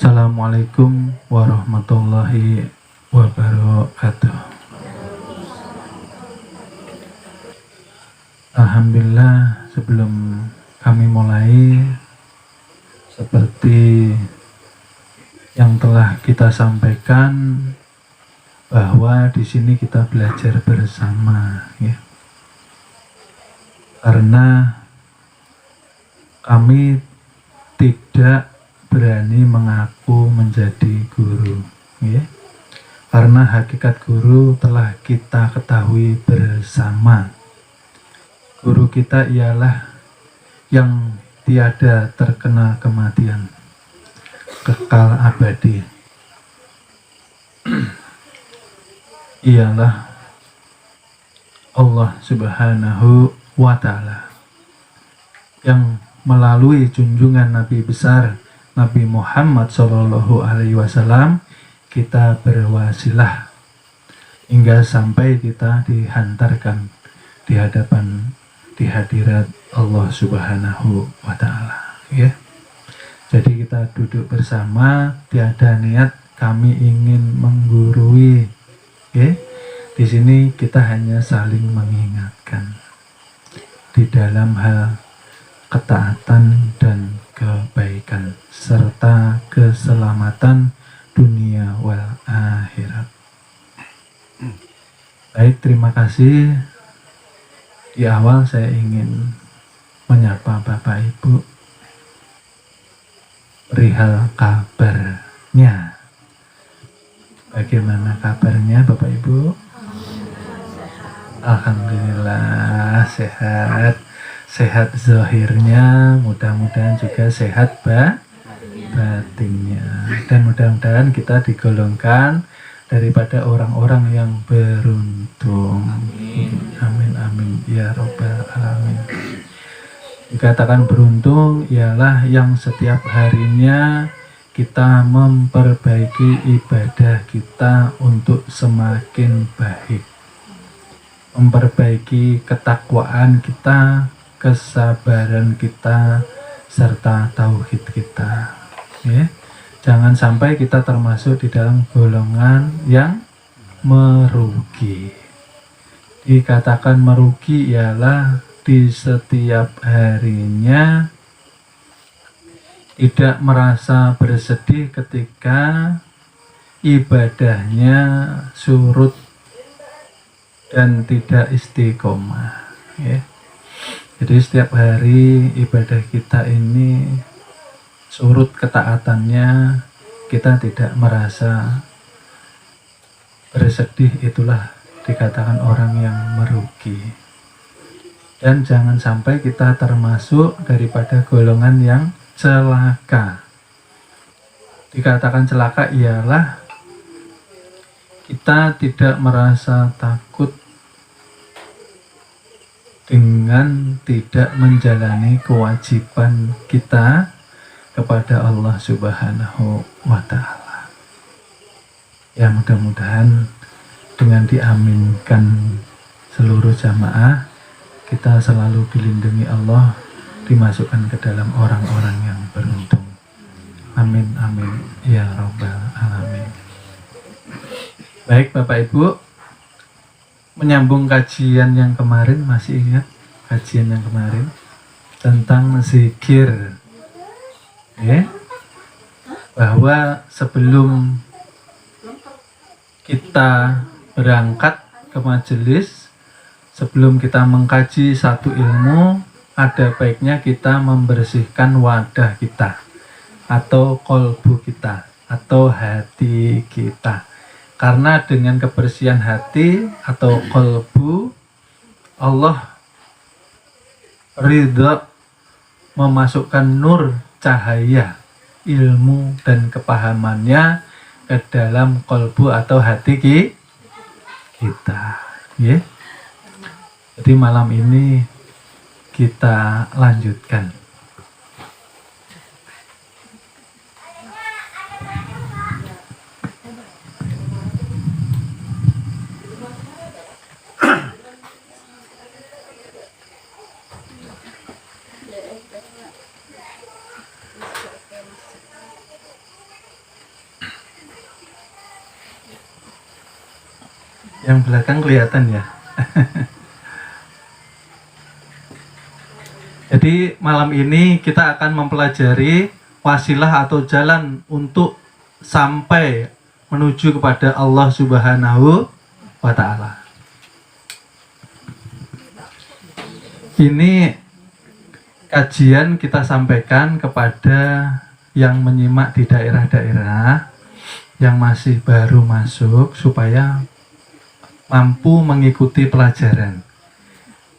Assalamualaikum warahmatullahi wabarakatuh. Alhamdulillah, sebelum kami mulai, seperti yang telah kita sampaikan, bahwa di sini kita belajar bersama, ya. Karena kami tidak berani mengaku menjadi guru, ya. Karena hakikat guru telah kita ketahui bersama. Guru kita ialah yang tiada terkena kematian, kekal abadi. Ialah Allah Subhanahu wa Ta'ala, yang melalui junjungan Nabi besar Nabi Muhammad SAW kita berwasilah hingga sampai kita dihantarkan di hadirat Allah Subhanahu wa Ta'ala, ya. Jadi kita duduk bersama, tiada niat kami ingin menggurui, ya. Di sini kita hanya saling mengingatkan di dalam hal ketaatan dan kebaikan serta keselamatan dunia wal akhirat. Baik, terima kasih. Di awal saya ingin menyapa Bapak Ibu perihal kabarnya. Bagaimana kabarnya Bapak Ibu? Alhamdulillah sehat. Sehat zahirnya, mudah-mudahan juga sehat batinnya. Dan mudah-mudahan kita digolongkan daripada orang-orang yang beruntung. Amin amin ya robbal alamin. Dikatakan beruntung ialah yang setiap harinya kita memperbaiki ibadah kita untuk semakin baik, memperbaiki ketakwaan kita, kesabaran kita, serta tauhid kita, ya. Jangan sampai kita termasuk di dalam golongan yang merugi. Dikatakan merugi ialah di setiap harinya tidak merasa bersedih ketika ibadahnya surut dan tidak istiqomah, ya. Jadi setiap hari ibadah kita ini surut ketaatannya, kita tidak merasa bersedih, itulah dikatakan orang yang merugi. Dan jangan sampai kita termasuk daripada golongan yang celaka. Dikatakan celaka ialah kita tidak merasa takut dengan tidak menjalani kewajiban kita kepada Allah Subhanahu wa Ta'ala. Ya, mudah-mudahan dengan diaminkan seluruh jamaah, kita selalu dilindungi Allah, dimasukkan ke dalam orang-orang yang beruntung. Amin amin ya robbal alamin. Baik Bapak Ibu, menyambung kajian yang kemarin, masih ingat kajian yang kemarin tentang zikir, ya? Bahwa sebelum kita berangkat ke majelis, sebelum kita mengkaji satu ilmu, ada baiknya kita membersihkan wadah kita atau kolbu kita atau hati kita. Karena dengan kebersihan hati atau kolbu, Allah ridha memasukkan nur cahaya ilmu dan kepahamannya ke dalam kolbu atau hati kita, ya. Jadi malam ini kita lanjutkan. Yang belakang kelihatan ya. Jadi malam ini kita akan mempelajari wasilah atau jalan untuk sampai menuju kepada Allah Subhanahu wa Ta'ala. Ini kajian kita sampaikan kepada yang menyimak di daerah-daerah yang masih baru masuk supaya mampu mengikuti pelajaran.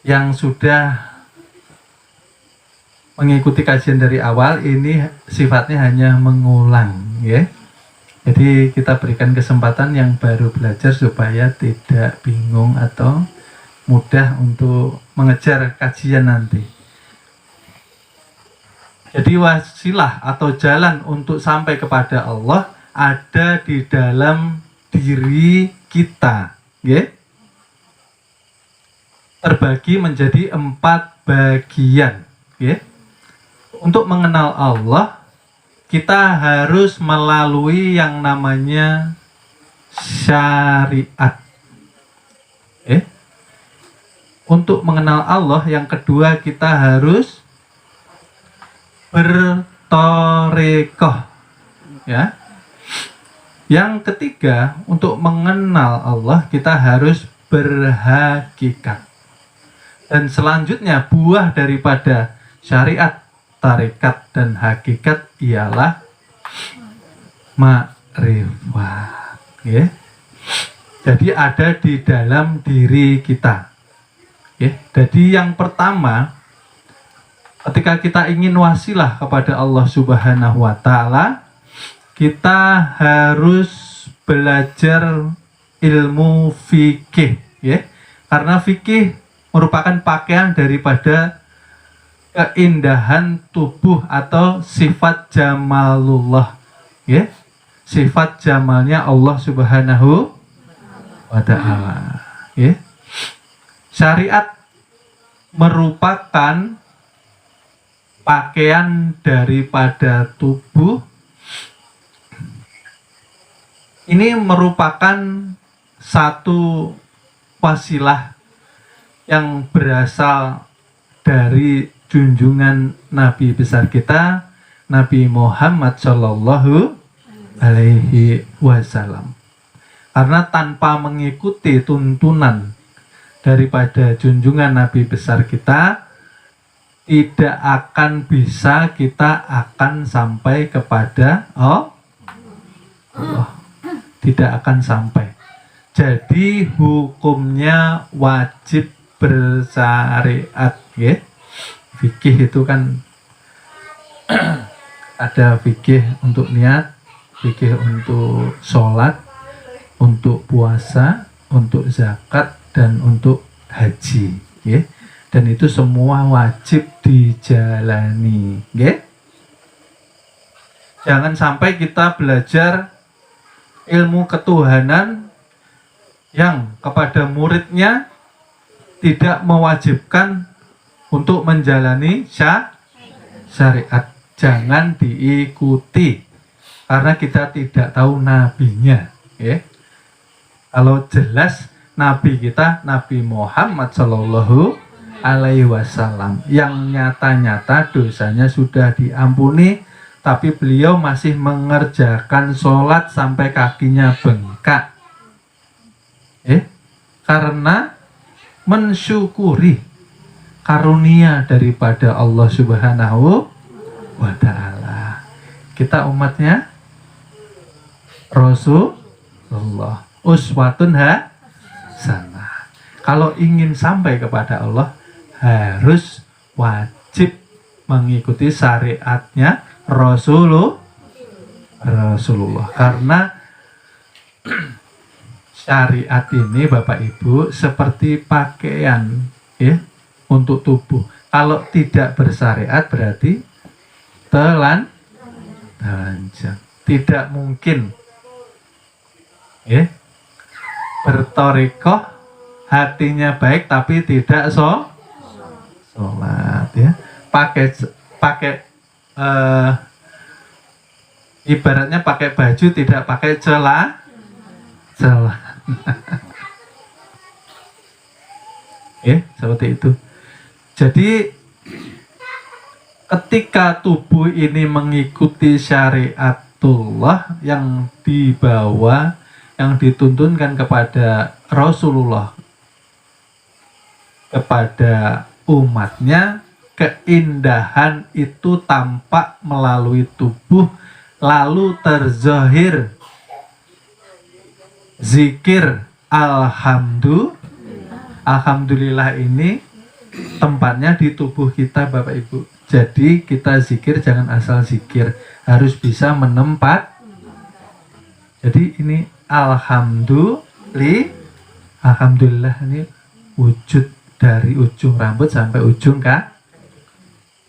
Yang sudah mengikuti kajian dari awal ini sifatnya hanya mengulang, ya. Jadi kita berikan kesempatan yang baru belajar supaya tidak bingung atau mudah untuk mengejar kajian nanti. Jadi wasilah atau jalan untuk sampai kepada Allah ada di dalam diri kita, ya. Terbagi menjadi 4 bagian, ya. Untuk mengenal Allah, kita harus melalui yang namanya syariat. Untuk mengenal Allah, yang kedua kita harus bertorekoh. Ya. Yang ketiga, untuk mengenal Allah, kita harus berhakikat. Dan selanjutnya, buah daripada syariat, tarekat dan hakikat ialah ma'rifat, ya. Jadi ada di dalam diri kita, ya. Jadi yang pertama, ketika kita ingin wasilah kepada Allah Subhanahu wa Ta'ala, kita harus belajar ilmu fikih, ya. Karena fikih merupakan pakaian daripada keindahan tubuh atau sifat jamalullah, ya. Sifat jamalnya Allah Subhanahu wa Ta'ala, ya. Syariat merupakan pakaian daripada tubuh. Ini merupakan satu wasilah yang berasal dari junjungan Nabi besar kita, Nabi Muhammad Shallallahu Alaihi Wasallam. Karena tanpa mengikuti tuntunan daripada junjungan Nabi besar kita, tidak akan bisa kita akan sampai kepada Allah. Tidak akan sampai. Jadi hukumnya wajib bersyariat, ya. Fikih itu kan ada fikih untuk niat, fikih untuk sholat, untuk puasa, untuk zakat, dan untuk haji, ya. Dan itu semua wajib dijalani, ya. Jangan sampai kita belajar ilmu ketuhanan yang kepada muridnya tidak mewajibkan untuk menjalani syariat. Jangan diikuti karena kita tidak tahu nabinya, ya. Kalau jelas nabi kita Nabi Muhammad Shallallahu Alaihi Wasallam yang nyata-nyata dosanya sudah diampuni, tapi beliau masih mengerjakan sholat sampai kakinya bengkak, karena mensyukuri karunia daripada Allah Subhanahu wa Ta'ala. Kita umatnya Rasulullah, uswatun hasanah. Kalau ingin sampai kepada Allah, harus wajib mengikuti syariatnya Rasulullah. Karena syariat ini Bapak Ibu seperti pakaian, ya, untuk tubuh. Kalau tidak bersyariat berarti telanjang. Tidak mungkin, ya, bertorikoh hatinya baik tapi tidak sholat, ya. Pakai ibaratnya pakai baju tidak pakai celah. Seperti itu. Jadi ketika tubuh ini mengikuti syariatullah yang dibawa, yang dituntunkan kepada Rasulullah, kepada umatnya, keindahan itu tampak melalui tubuh, lalu terzahir zikir alhamdulillah ini tempatnya di tubuh kita Bapak Ibu. Jadi kita zikir jangan asal zikir, harus bisa menempat. Jadi ini alhamdulillah ini wujud dari ujung rambut sampai ujung kaki.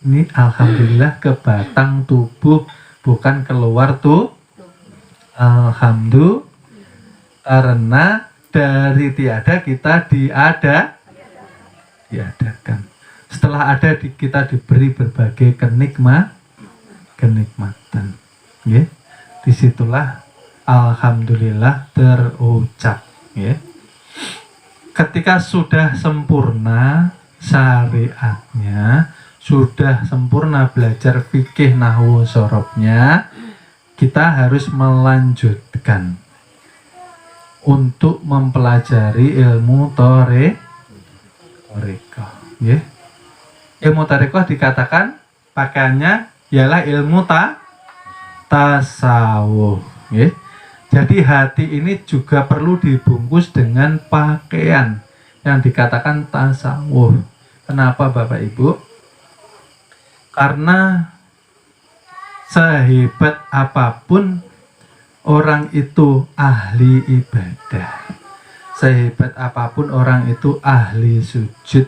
Ini alhamdulillah ke batang tubuh, bukan keluar tuh. Alhamdulillah karena dari tiada kita diadakan. Setelah ada kita diberi berbagai kenikmatan. Disitulah alhamdulillah terucap. Ketika sudah sempurna syariatnya, sudah sempurna belajar fikih nahwu sorobnya, kita harus melanjutkan untuk mempelajari ilmu tarekoh. Ilmu tarekoh dikatakan pakaiannya ialah ilmu tasawuf. Jadi hati ini juga perlu dibungkus dengan pakaian yang dikatakan tasawuf. Kenapa Bapak Ibu? Karena sehebat apapun orang itu ahli ibadah, sehebat apapun orang itu ahli sujud,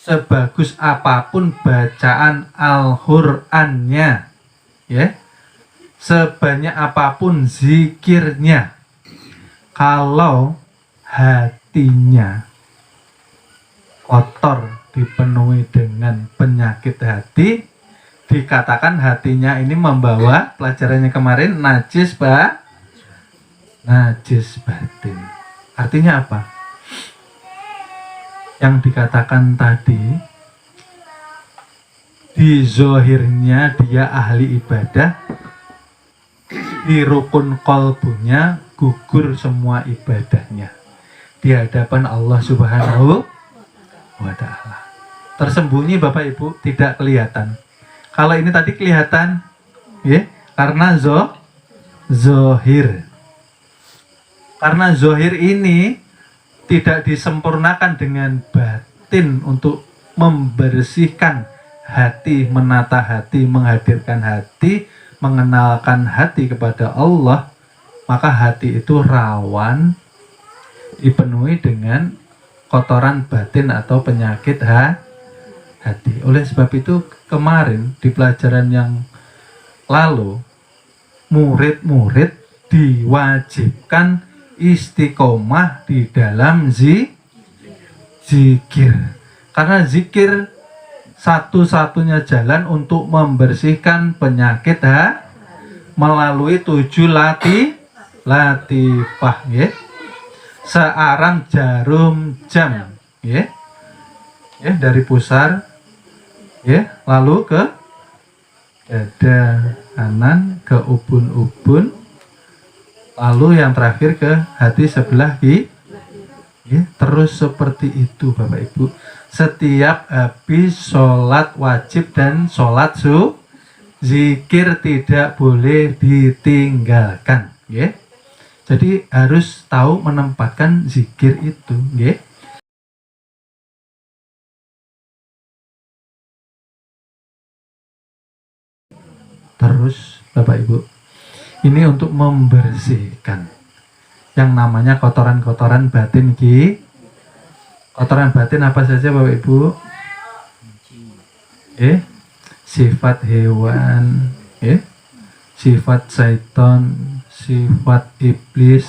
sebagus apapun bacaan Al-Qur'annya, sebanyak apapun zikirnya, kalau hatinya kotor, dipenuhi dengan penyakit hati, dikatakan hatinya ini membawa, pelajarannya kemarin, najis batin. Artinya apa? Yang dikatakan tadi, di zohirnya dia ahli ibadah, di rukun kolbunya gugur semua ibadahnya di hadapan Allah Subhanahu wa Ta'ala. Tersembunyi Bapak Ibu, tidak kelihatan. Kalau ini tadi kelihatan, karena zohir. Karena zohir ini tidak disempurnakan dengan batin untuk membersihkan hati, menata hati, menghadirkan hati, mengenalkan hati kepada Allah, maka hati itu rawan dipenuhi dengan kotoran batin atau penyakit hati. Oleh sebab itu kemarin di pelajaran yang lalu, murid-murid diwajibkan istiqomah di dalam zikir. Karena zikir satu-satunya jalan untuk membersihkan penyakit melalui 7 latifah, searam jarum jam, dari pusar, lalu ke dada kanan, ke ubun-ubun, lalu yang terakhir ke hati sebelah kiri. Terus seperti itu Bapak Ibu, setiap habis sholat wajib dan sholat zikir tidak boleh ditinggalkan. Jadi harus tahu menempatkan zikir itu. Terus Bapak Ibu, ini untuk membersihkan yang namanya kotoran-kotoran batin. Kotoran batin apa saja Bapak Ibu? Sifat hewan, sifat syaitan, sifat iblis,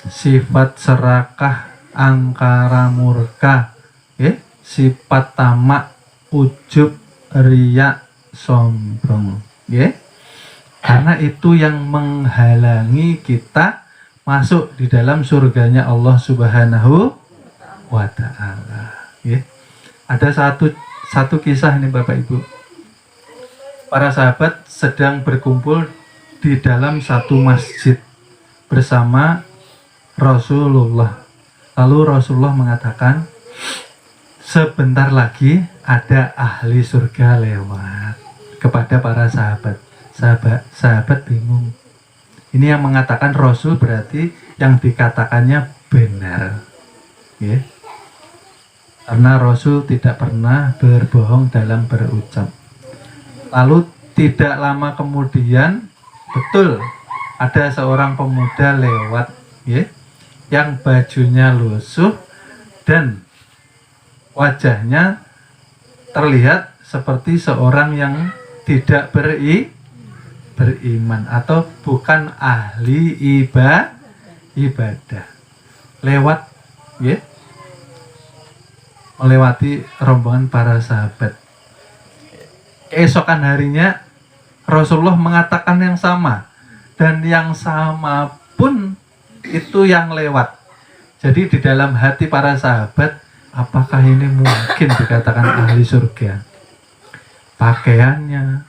sifat serakah, angkara murka, sifat tamak, ujub, riya, sombong. Karena itu yang menghalangi kita masuk di dalam surganya Allah Subhanahu wa Ta'ala. Ya. Ada satu kisah ini Bapak Ibu. Para sahabat sedang berkumpul di dalam satu masjid bersama Rasulullah. Lalu Rasulullah mengatakan, sebentar lagi ada ahli surga lewat, kepada para sahabat. Sahabat bingung. Ini yang mengatakan Rasul berarti yang dikatakannya benar. Ya. Karena Rasul tidak pernah berbohong dalam berucap. Lalu tidak lama kemudian, betul ada seorang pemuda lewat, ya, yang bajunya lusuh dan wajahnya terlihat seperti seorang yang tidak beriman atau bukan ahli ibadah. Lewat, ya, melewati rombongan para sahabat. Keesokan harinya Rasulullah mengatakan yang sama, dan yang sama pun itu yang lewat. Jadi di dalam hati para sahabat, apakah ini mungkin dikatakan ahli surga? Pakaiannya,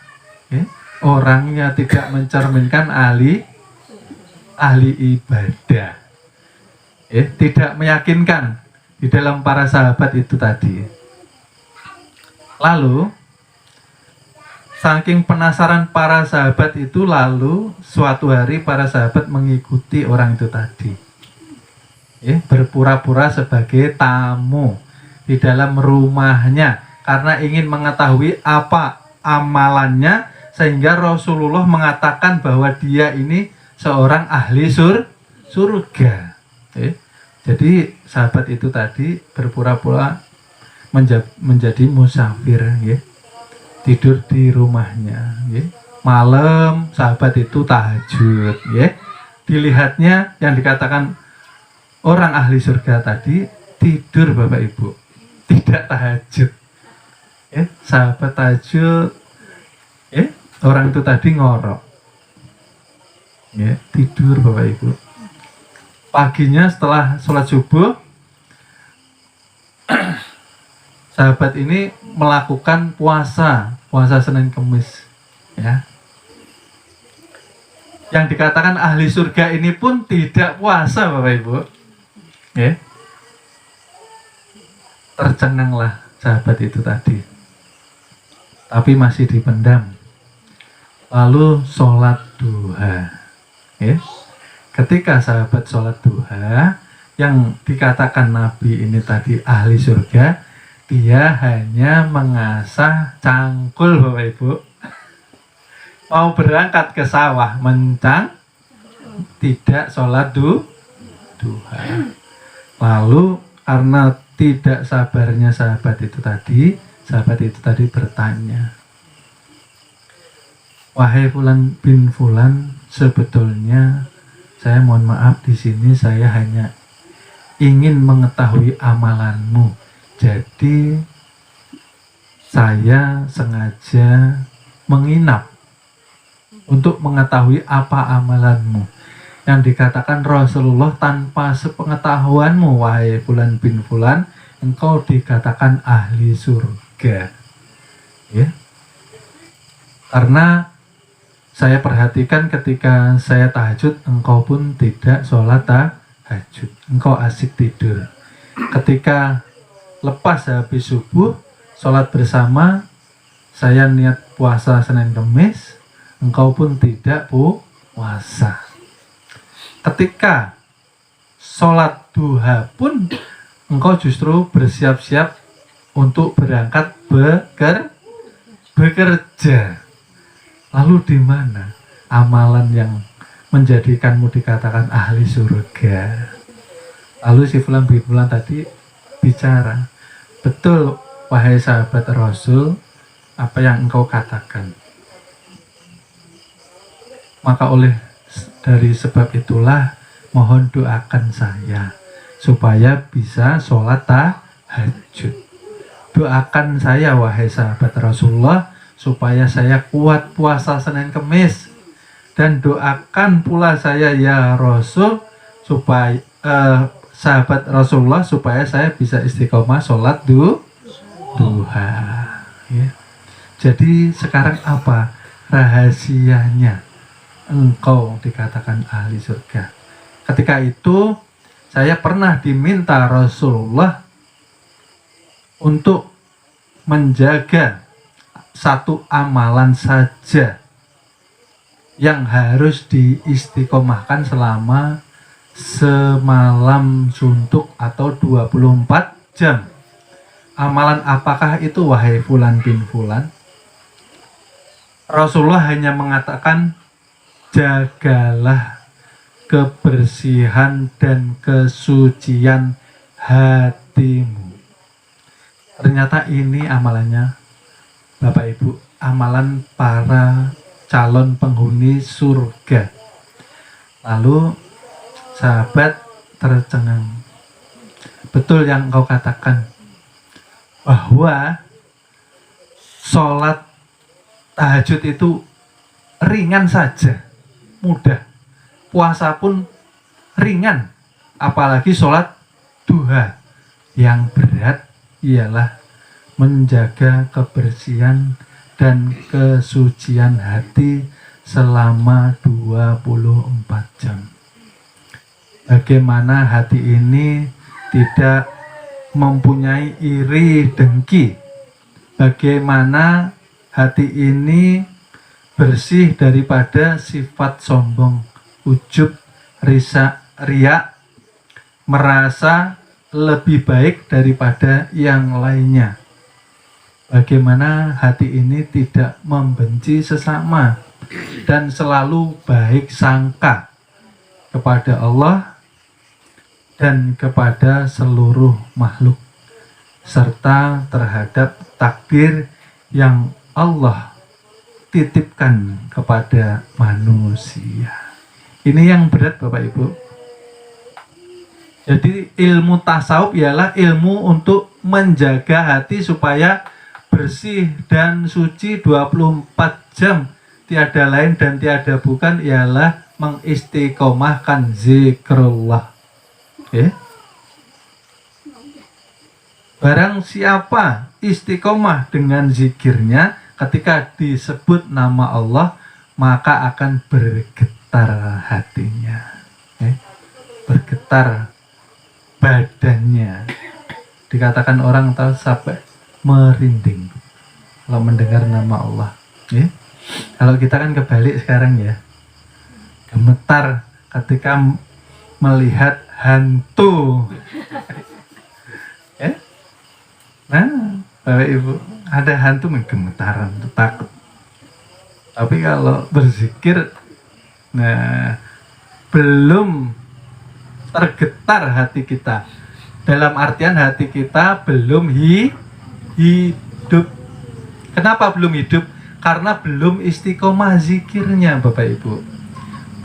ya, orangnya tidak mencerminkan ahli ibadah, ya, tidak meyakinkan di dalam para sahabat itu tadi. Lalu saking penasaran para sahabat itu, lalu suatu hari para sahabat mengikuti orang itu tadi, ya, berpura-pura sebagai tamu di dalam rumahnya karena ingin mengetahui apa amalannya, sehingga Rasulullah mengatakan bahwa dia ini seorang ahli surga. Ya. Jadi sahabat itu tadi berpura-pura menjadi musafir, ya, tidur di rumahnya. Ya. Malam sahabat itu tahajud, ya. Dilihatnya yang dikatakan orang ahli surga tadi tidur Bapak Ibu, tidak tahajud. Ya, sahabat tahajud, ya, orang itu tadi ngorok, ya, tidur Bapak Ibu. Paginya setelah sholat subuh, sahabat ini melakukan puasa Senin Kemis, ya. Yang dikatakan ahli surga ini pun tidak puasa Bapak Ibu, ya. Tercenganglah sahabat itu tadi, tapi masih dipendam. Lalu sholat duha, ya. Ketika sahabat sholat duha, yang dikatakan Nabi ini tadi ahli surga, dia hanya mengasah cangkul Bapak Ibu. Mau berangkat ke sawah mencang, tidak sholat duha. Lalu karena tidak sabarnya sahabat itu tadi bertanya, wahai Fulan bin Fulan, sebetulnya saya mohon maaf, di sini saya hanya ingin mengetahui amalanmu. Jadi saya sengaja menginap untuk mengetahui apa amalanmu. Yang dikatakan Rasulullah, tanpa sepengetahuanmu wahai Fulan bin Fulan, engkau dikatakan ahli surga. Ya. Karena saya perhatikan ketika saya tahajud, engkau pun tidak sholat tahajud. Engkau asik tidur. Ketika lepas habis subuh, sholat bersama, saya niat puasa Senin Kemis, engkau pun tidak puasa. Ketika sholat duha pun, engkau justru bersiap-siap untuk berangkat bekerja. Lalu di mana amalan yang menjadikanmu dikatakan ahli surga? Lalu si Fulan bin Fulan tadi bicara, betul wahai sahabat Rasul, apa yang engkau katakan. Maka dari sebab itulah mohon doakan saya supaya bisa sholat tahajud. Doakan saya wahai sahabat Rasulullah supaya saya kuat puasa Senin Kemis, dan doakan pula saya ya Rasul supaya sahabat Rasulullah supaya saya bisa istiqomah sholat duha. Ya. Jadi sekarang apa rahasianya engkau dikatakan ahli surga? Ketika itu saya pernah diminta Rasulullah untuk menjaga satu amalan saja yang harus diistiqomahkan selama semalam suntuk atau 24 jam. Amalan apakah itu wahai fulan bin fulan? Rasulullah hanya mengatakan jagalah kebersihan dan kesucian hatimu. Ternyata ini amalannya Bapak Ibu, amalan para calon penghuni surga. Lalu sahabat tercengang. Betul yang engkau katakan, bahwa sholat tahajud itu ringan saja, mudah. Puasa pun ringan, apalagi sholat duha. Yang berat ialah menjaga kebersihan dan kesucian hati selama 24 jam. Bagaimana hati ini tidak mempunyai iri dengki? Bagaimana hati ini bersih daripada sifat sombong, ujub, riak, merasa lebih baik daripada yang lainnya? Bagaimana hati ini tidak membenci sesama dan selalu baik sangka kepada Allah dan kepada seluruh makhluk, serta terhadap takdir yang Allah titipkan kepada manusia. Ini yang berat Bapak Ibu. Jadi ilmu tasawuf ialah ilmu untuk menjaga hati supaya bersih dan suci 24 jam. Tiada lain dan tiada bukan ialah mengistiqomahkan zikrullah. Barang siapa istiqomah dengan zikirnya, ketika disebut nama Allah, maka akan bergetar hatinya, bergetar badannya. Dikatakan orang tahu sampai merinding kalau mendengar nama Allah. Kalau kita kan kebalik sekarang ya, gemetar ketika melihat hantu. Nah, Bapak Ibu, ada hantu gemetaran, takut. Tapi kalau berzikir, nah, belum tergetar hati kita. Dalam artian hati kita belum hidup. Kenapa belum hidup? Karena belum istiqomah zikirnya Bapak Ibu.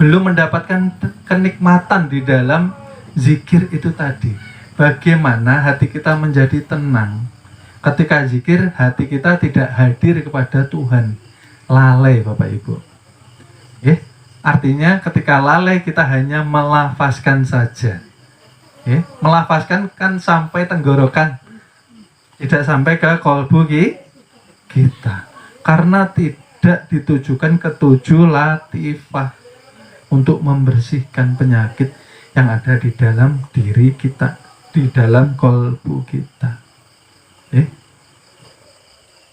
Belum mendapatkan kenikmatan di dalam zikir itu tadi. Bagaimana hati kita menjadi tenang. Ketika zikir, hati kita tidak hadir kepada Tuhan. Lalai Bapak Ibu. Artinya ketika lalai kita hanya melafazkan saja. Melafazkan kan sampai tenggorokan, tidak sampai ke kolbu kita, karena tidak ditujukan ke 7 latifah untuk membersihkan penyakit yang ada di dalam diri kita, di dalam kolbu kita.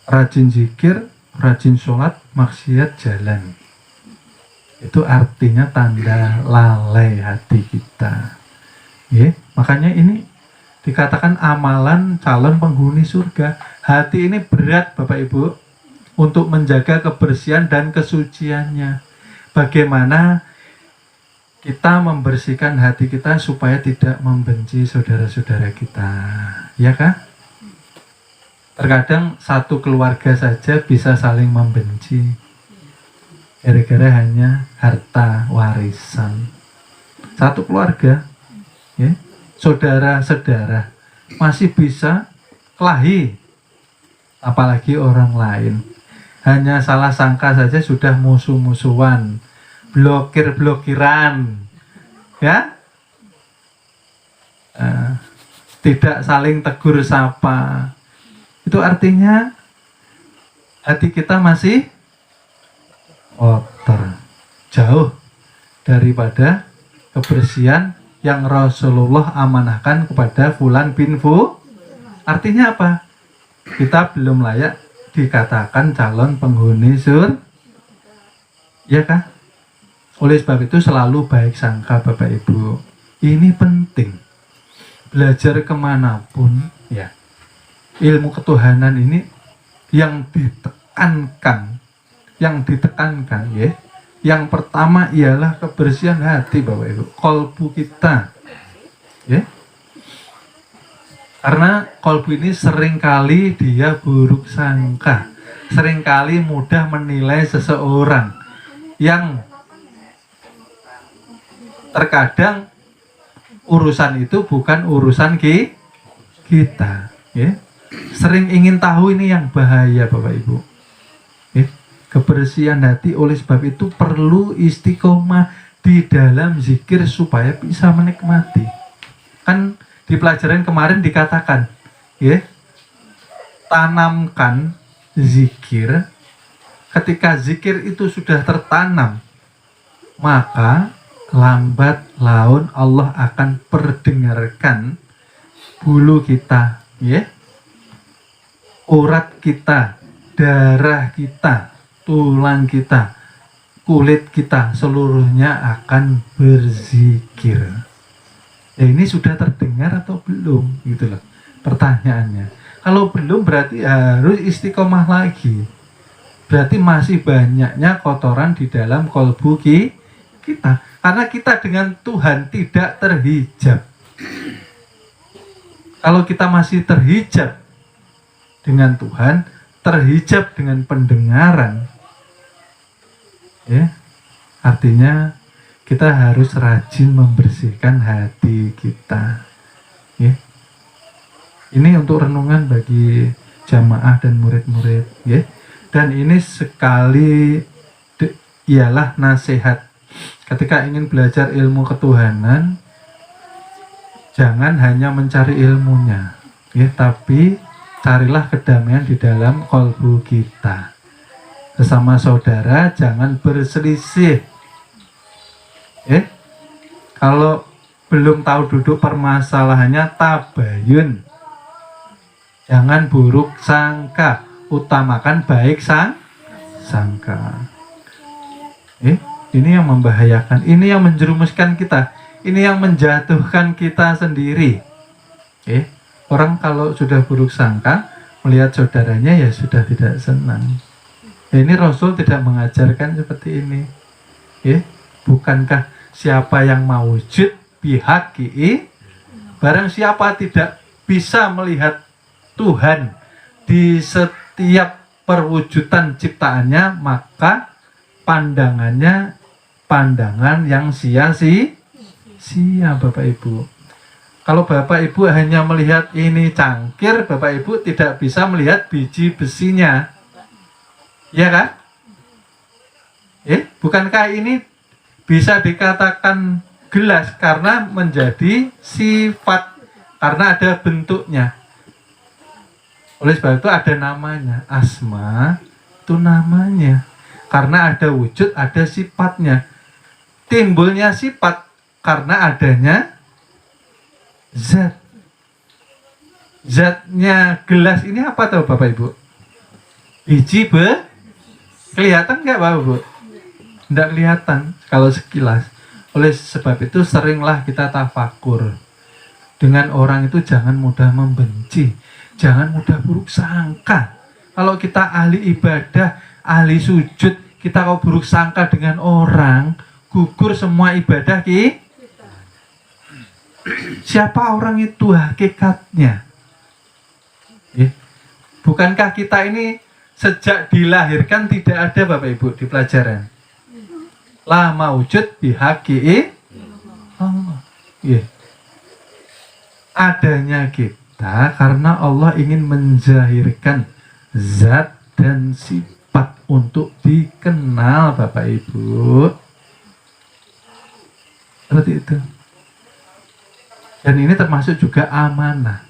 Rajin zikir, rajin sholat, maksiat jalan. Itu artinya tanda lalai hati kita. Makanya ini dikatakan amalan calon penghuni surga. Hati ini berat Bapak Ibu untuk menjaga kebersihan dan kesuciannya. Bagaimana kita membersihkan hati kita supaya tidak membenci saudara-saudara kita, ya kah? Terkadang satu keluarga saja bisa saling membenci gara-gara hanya harta warisan. Satu keluarga, saudara-saudara masih bisa kelahi, apalagi orang lain. Hanya salah sangka saja sudah musuh-musuhan, blokir-blokiran, ya. eh, tidak saling tegur sapa. Itu artinya hati kita masih kotor, jauh daripada kebersihan yang Rasulullah amanahkan kepada Fulan bin Fu. Artinya apa? Kita belum layak dikatakan calon penghuni surga, ya kah? Oleh sebab itu selalu baik sangka Bapak Ibu. Ini penting. Belajar kemanapun, ya, ilmu ketuhanan ini yang ditekankan, ya. Yang pertama ialah kebersihan hati Bapak Ibu, kolbu kita, ya. Karena kolbu ini seringkali dia buruk sangka, seringkali mudah menilai seseorang, yang terkadang urusan itu bukan urusan kita, ya. Sering ingin tahu, ini yang bahaya Bapak Ibu, ya. Kebersihan hati, oleh sebab itu perlu istiqomah di dalam zikir supaya bisa menikmati. Kan di pelajaran kemarin dikatakan, ya, tanamkan zikir. Ketika zikir itu sudah tertanam, maka lambat laun Allah akan perdengarkan bulu kita, ya, urat kita, darah kita, tulang kita, kulit kita, seluruhnya akan berzikir. Ya, ini sudah terdengar atau belum? Gitu loh pertanyaannya. Kalau belum berarti harus istiqomah lagi. Berarti masih banyaknya kotoran di dalam kolbu kita. Karena kita dengan Tuhan tidak terhijab. Kalau kita masih terhijab dengan Tuhan, terhijab dengan pendengaran, ya, artinya kita harus rajin membersihkan hati kita, ya. Ini untuk renungan bagi jamaah dan murid-murid, ya. Dan ini sekali ialah nasihat. Ketika ingin belajar ilmu ketuhanan, jangan hanya mencari ilmunya, ya, tapi carilah kedamaian di dalam kolbu kita. Sesama saudara jangan berselisih. Kalau belum tahu duduk permasalahannya, tabayun. Jangan buruk sangka, utamakan baik sangka. Ini yang membahayakan, ini yang menjerumuskan kita, ini yang menjatuhkan kita sendiri. Orang kalau sudah buruk sangka, melihat saudaranya ya sudah tidak senang. Ini Rasul tidak mengajarkan seperti ini. Bukankah siapa yang mawujud bihaqi, barang siapa tidak bisa melihat Tuhan di setiap perwujudan ciptaannya, maka pandangannya pandangan yang sia-sia Bapak Ibu. Kalau Bapak Ibu hanya melihat ini cangkir, Bapak Ibu tidak bisa melihat biji besinya, ya kan? Bukankah ini bisa dikatakan gelas karena menjadi sifat, karena ada bentuknya. Oleh sebab itu ada namanya, asma itu namanya, karena ada wujud, ada sifatnya. Timbulnya sifat karena adanya zat. Zatnya gelas ini apa tahu Bapak Ibu? Biji kelihatan nggak Bapak Ibu? Tidak kelihatan kalau sekilas. Oleh sebab itu seringlah kita tafakur. Dengan orang itu jangan mudah membenci, jangan mudah buruk sangka. Kalau kita ahli ibadah, ahli sujud, kita kalau buruk sangka dengan orang, gugur semua ibadah kita. Siapa orang itu hakikatnya? Bukankah kita ini sejak dilahirkan tidak ada Bapak Ibu di pelajaran? La maujud bihaqi Allah. Adanya kita karena Allah ingin menzahirkan zat dan sifat untuk dikenal Bapak Ibu. Seperti itu. Dan ini termasuk juga amanah.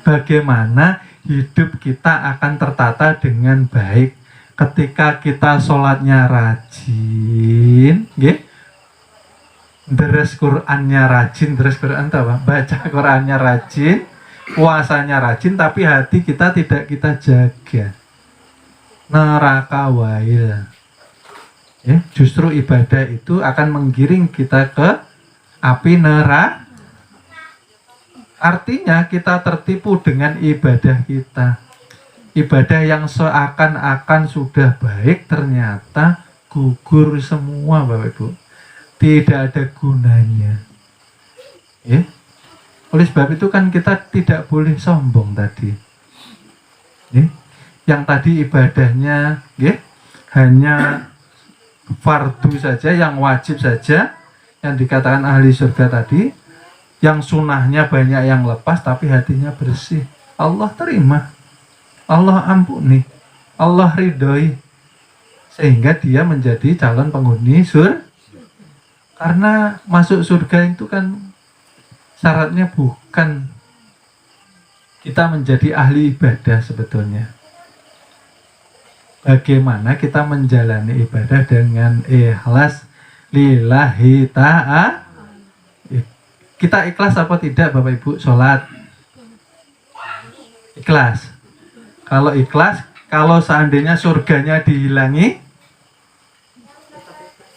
Bagaimana hidup kita akan tertata dengan baik ketika kita sholatnya rajin, deres Qurannya rajin, deres Quran itu apa? Baca Qurannya rajin, puasanya rajin, tapi hati kita tidak kita jaga. Neraka wail. Justru ibadah itu akan menggiring kita ke api neraka. Artinya kita tertipu dengan ibadah kita. Ibadah yang seakan-akan sudah baik ternyata gugur semua, Bapak Ibu. Tidak ada gunanya. Oleh sebab itu kan kita tidak boleh sombong tadi. Yang tadi ibadahnya hanya fardu saja, yang wajib saja, yang dikatakan ahli surga tadi, yang sunahnya banyak yang lepas tapi hatinya bersih. Allah terima, Allah ampuni, Allah ridhoi, sehingga dia menjadi calon penghuni surga. Karena masuk surga itu kan syaratnya bukan kita menjadi ahli ibadah sebetulnya. Bagaimana kita menjalani ibadah dengan ikhlas lillahi ta'ala. Kita ikhlas apa tidak Bapak Ibu sholat? Ikhlas. Kalau ikhlas, kalau seandainya surganya dihilangi,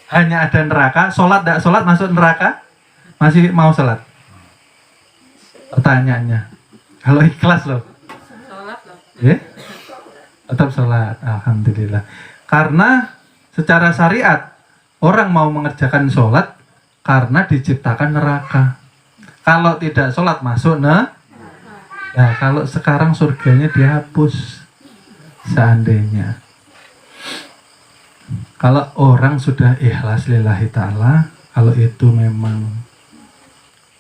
hanya ada neraka, sholat tidak sholat masuk neraka, masih mau sholat? Pertanyaannya, kalau ikhlas loh, tetap sholat, alhamdulillah. Karena secara syariat orang mau mengerjakan sholat karena diciptakan neraka. Kalau tidak sholat masuk neraka. Nah, kalau sekarang surganya dihapus, seandainya. Kalau orang sudah ikhlas lillahi ta'ala, kalau itu memang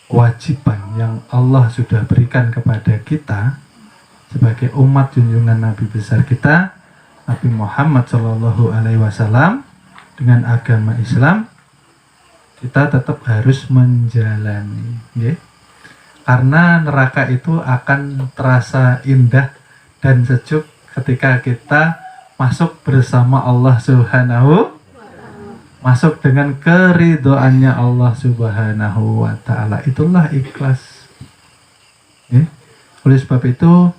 kewajiban yang Allah sudah berikan kepada kita sebagai umat junjungan Nabi besar kita, Nabi Muhammad SAW, dengan agama Islam, kita tetap harus menjalani. Karena neraka itu akan terasa indah dan sejuk ketika kita masuk bersama Allah Subhanahu, masuk dengan keridhoannya Allah Subhanahu wa ta'ala. Itulah ikhlas. Oleh sebab itu,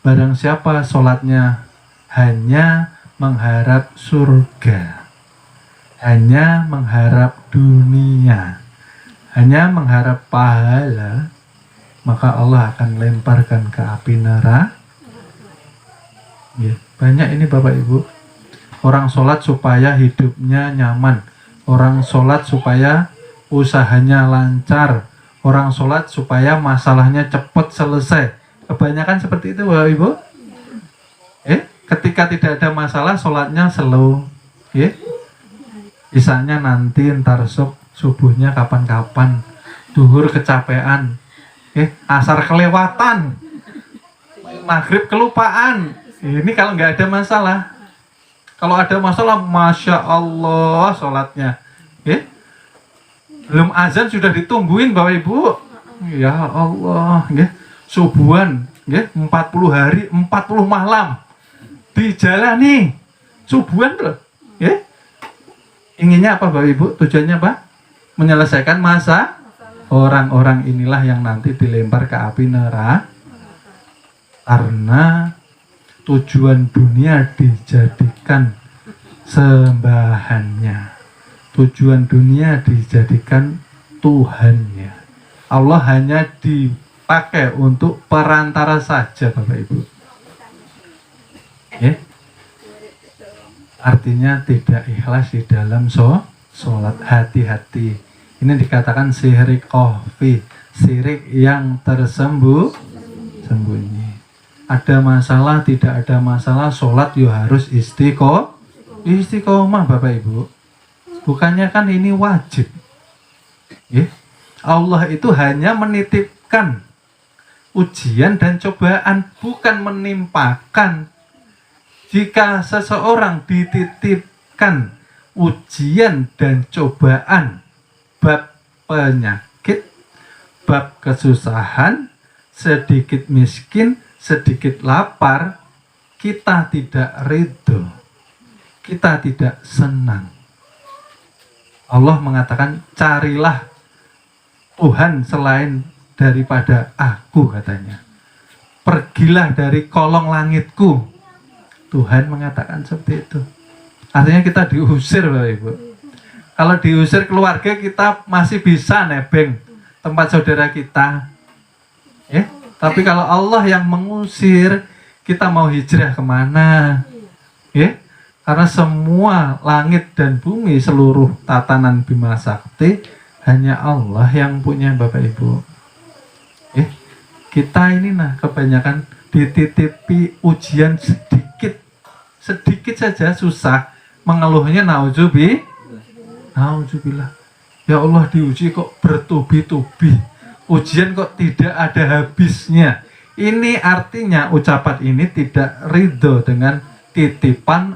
barang siapa sholatnya hanya mengharap surga, hanya mengharap dunia, hanya mengharap pahala, maka Allah akan lemparkan ke api neraka. Banyak ini Bapak Ibu, orang sholat supaya hidupnya nyaman, orang sholat supaya usahanya lancar, orang sholat supaya masalahnya cepat selesai. Kebanyakan seperti itu Bapak Ibu. Ketika tidak ada masalah, sholatnya slow. Isanya nanti, ntar subuhnya kapan-kapan, duhur kecapean, asar kelewatan, maghrib kelupaan. Ini kalau nggak ada masalah. Kalau ada masalah, Masya Allah sholatnya. Belum azan sudah ditungguin Bapak Ibu. Ya Allah. Subuhan, 40 hari, 40 malam dijalani. Subuhan loh. Inginnya apa Bapak Ibu? Tujuannya apa? Menyelesaikan masa. Orang-orang inilah yang nanti dilempar ke api neraka. Karena tujuan dunia dijadikan sembahannya, tujuan dunia dijadikan Tuhannya. Allah hanya dipakai untuk perantara saja Bapak Ibu. Artinya tidak ikhlas di dalam sholat. Hati-hati. Ini dikatakan syirik khafi, syirik yang tersembunyi. Ada masalah, tidak ada masalah, sholat harus istiqomah Bapak Ibu. Bukannya kan ini wajib. Allah itu hanya menitipkan ujian dan cobaan, bukan menimpakan. Jika seseorang dititipkan ujian dan cobaan bab penyakit, bab kesusahan, sedikit miskin, sedikit lapar, kita tidak ridho, kita tidak senang. Allah mengatakan, carilah Tuhan selain daripada aku, katanya. Pergilah dari kolong langitku. Tuhan mengatakan seperti itu. Artinya kita diusir, Bapak Ibu. Kalau diusir keluarga, kita masih bisa nebeng tempat saudara kita. Ya? Tapi kalau Allah yang mengusir, kita mau hijrah kemana? Ya? Karena semua langit dan bumi, seluruh tatanan Bima Sakti, hanya Allah yang punya, Bapak Ibu. Ya? Kita ini kebanyakan dititipi ujian sedikit. Sedikit saja susah. Mengeluhnya nauzubillah. Ya Allah, diuji kok bertubi-tubi. Ujian kok tidak ada habisnya. Ini artinya ucapan ini tidak ridho dengan titipan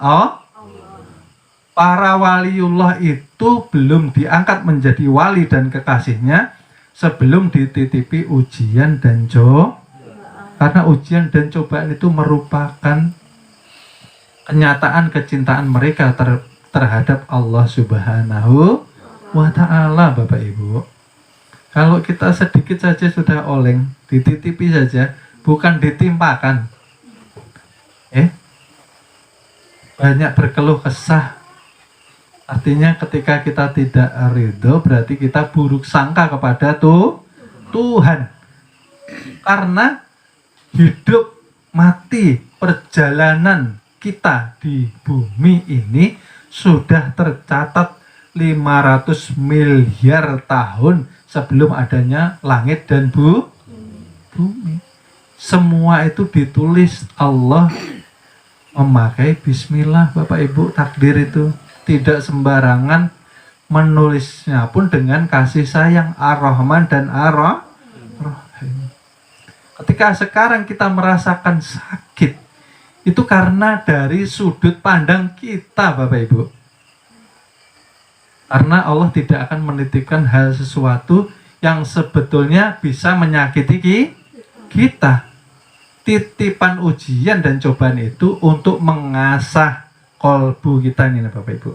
para waliullah itu belum diangkat menjadi wali dan kekasihnya sebelum dititipi ujian dan karena ujian dan cobaan itu merupakan kenyataan kecintaan mereka terhadap Allah Subhanahu wa Ta'ala, Bapak Ibu. Kalau kita sedikit saja sudah oleng, dititipi saja, bukan ditimpakan. Banyak berkeluh kesah. Artinya ketika kita tidak ridho, berarti kita buruk sangka kepada Tuhan. Karena hidup mati perjalanan kita di bumi ini sudah tercatat 500 miliar tahun sebelum adanya langit dan bumi. Semua itu ditulis Allah memakai bismillah, Bapak Ibu. Takdir itu tidak sembarangan menulisnya, pun dengan kasih sayang Ar-Rahman dan Ar-Rahim. Ketika sekarang kita merasakan sakit, itu karena dari sudut pandang kita, Bapak Ibu. Karena Allah tidak akan menitipkan hal sesuatu yang sebetulnya bisa menyakiti kita. Titipan ujian dan cobaan itu untuk mengasah kolbu kita ini, Bapak Ibu.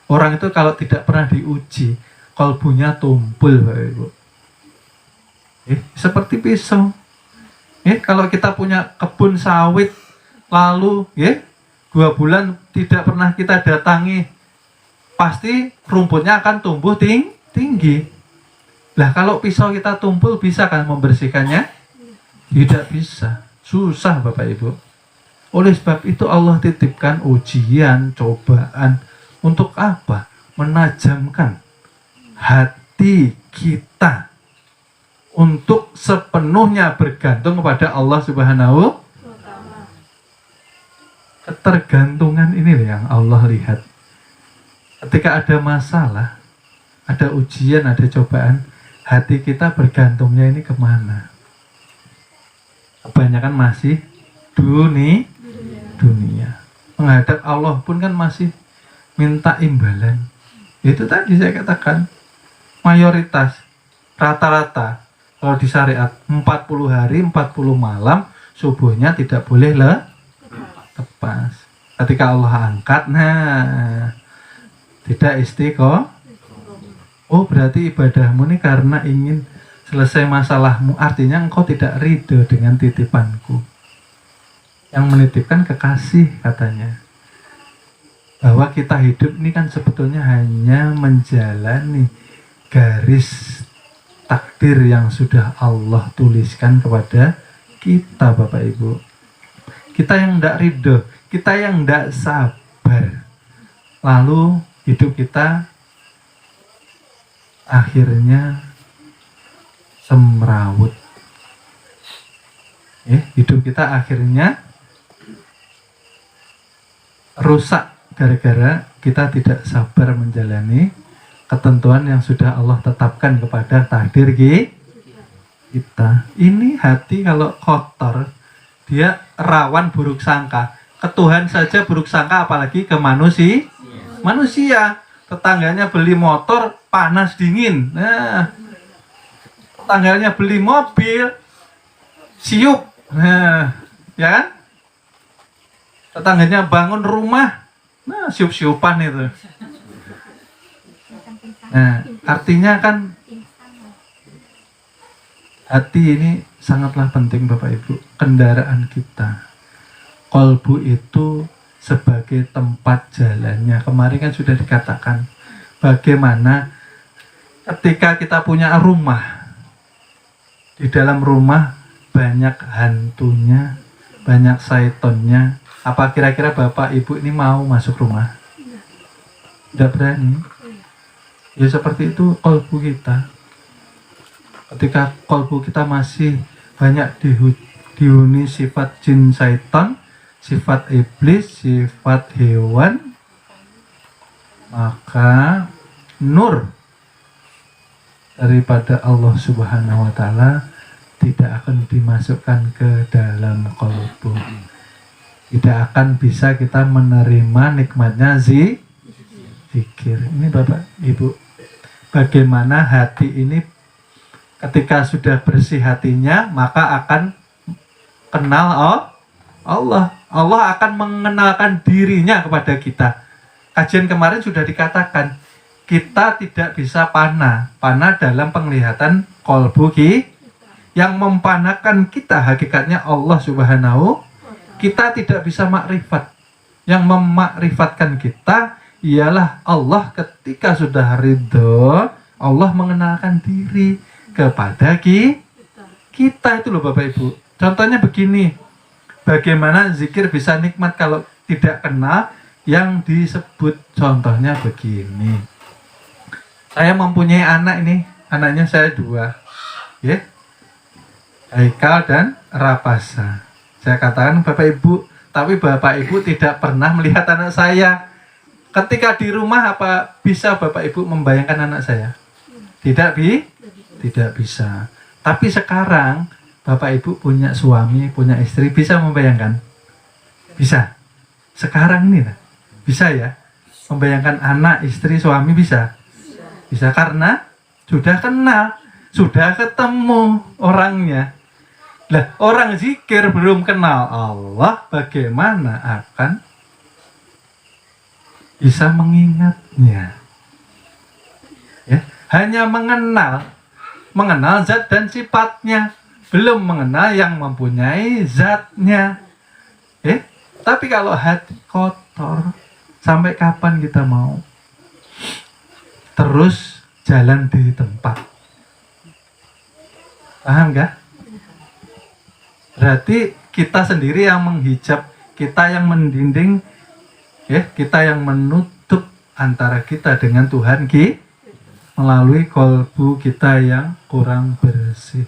Orang itu kalau tidak pernah diuji, kolbunya tumpul, Bapak Ibu. Seperti pisau. Kalau kita punya kebun sawit, lalu 2 bulan tidak pernah kita datangi, pasti rumputnya akan tumbuh tinggi. Lah kalau pisau kita tumpul, bisa kan membersihkannya? Tidak bisa. Susah, Bapak Ibu. Oleh sebab itu Allah titipkan ujian, cobaan. Untuk apa? Menajamkan hati kita untuk sepenuhnya bergantung kepada Allah Subhanahu. Ketergantungan ini yang Allah lihat. Ketika ada masalah, ada ujian, ada cobaan, hati kita bergantungnya ini kemana? Kebanyakan masih dunia. Menghadap Allah pun kan masih minta imbalan. Itu tadi saya katakan, mayoritas, rata-rata, kalau di syariat 40 hari, 40 malam, subuhnya tidak boleh lepas. Ketika Allah angkat, tidak istiqomah. Oh, berarti ibadahmu ini karena ingin selesai masalahmu, artinya engkau tidak ridho dengan titipanku. Yang menitipkan kekasih, katanya. Bahwa kita hidup ini kan sebetulnya hanya menjalani garis takdir yang sudah Allah tuliskan kepada kita, Bapak Ibu. Kita yang tidak ridho, kita yang tidak sabar, lalu hidup kita akhirnya semrawut. Hidup kita akhirnya rusak gara-gara kita tidak sabar menjalani ketentuan yang sudah Allah tetapkan kepada takdir kita. Ini hati kalau kotor, dia rawan buruk sangka. Ke Tuhan saja buruk sangka, apalagi ke manusia. Tetangganya beli motor panas dingin, tetangganya beli mobil, siup. Nah, ya kan? Tetangganya bangun rumah, nah siup-siupan itu. Nah, artinya kan hati ini sangatlah penting Bapak Ibu. Kendaraan kita, kolbu itu sebagai tempat jalannya. Kemarin kan sudah dikatakan bagaimana ketika kita punya rumah, di dalam rumah banyak hantunya, banyak syaitonnya. Apa kira-kira Bapak Ibu ini mau masuk rumah? Tidak berani. Ya seperti itu kolbu kita. Ketika kolbu kita masih banyak dihuni sifat jin syaitan, sifat iblis, sifat hewan, maka nur daripada Allah Subhanahu wa Ta'ala tidak akan dimasukkan ke dalam kolbu. Tidak akan bisa kita menerima nikmatnya zikir. Ini Bapak Ibu, bagaimana hati ini ketika sudah bersih hatinya, maka akan kenal Allah. Allah akan mengenalkan dirinya kepada kita. Kajian kemarin sudah dikatakan, kita tidak bisa panah dalam penglihatan kolbu yang mempanakan kita hakikatnya Allah Subhanahu. Kita tidak bisa makrifat. Yang memakrifatkan kita ialah Allah. Ketika sudah ridho, Allah mengenalkan diri kepada kita itu loh Bapak Ibu. Contohnya begini, bagaimana zikir bisa nikmat kalau tidak kenal yang disebut. Contohnya begini, saya mempunyai anak ini, anaknya saya 2, ya, Haikal dan Rapasa. Saya katakan Bapak Ibu, tapi Bapak Ibu tidak pernah melihat anak saya. Ketika di rumah, apa bisa Bapak Ibu membayangkan anak saya? Tidak bisa. Tapi sekarang Bapak Ibu punya suami, punya istri, bisa membayangkan? Bisa. Sekarang ini bisa ya? Membayangkan anak, istri, suami bisa? Bisa karena sudah kenal, sudah ketemu orangnya. Lah, orang zikir belum kenal Allah, bagaimana akan bisa mengingatnya? Ya, hanya mengenal zat dan sifatnya, belum mengenal yang mempunyai zatnya. Tapi kalau hati kotor, sampai kapan kita mau terus jalan di tempat? Paham gak? Berarti kita sendiri yang menghijab, kita yang mendinding, ya, kita yang menutup antara kita dengan Tuhan melalui kolbu kita yang kurang bersih.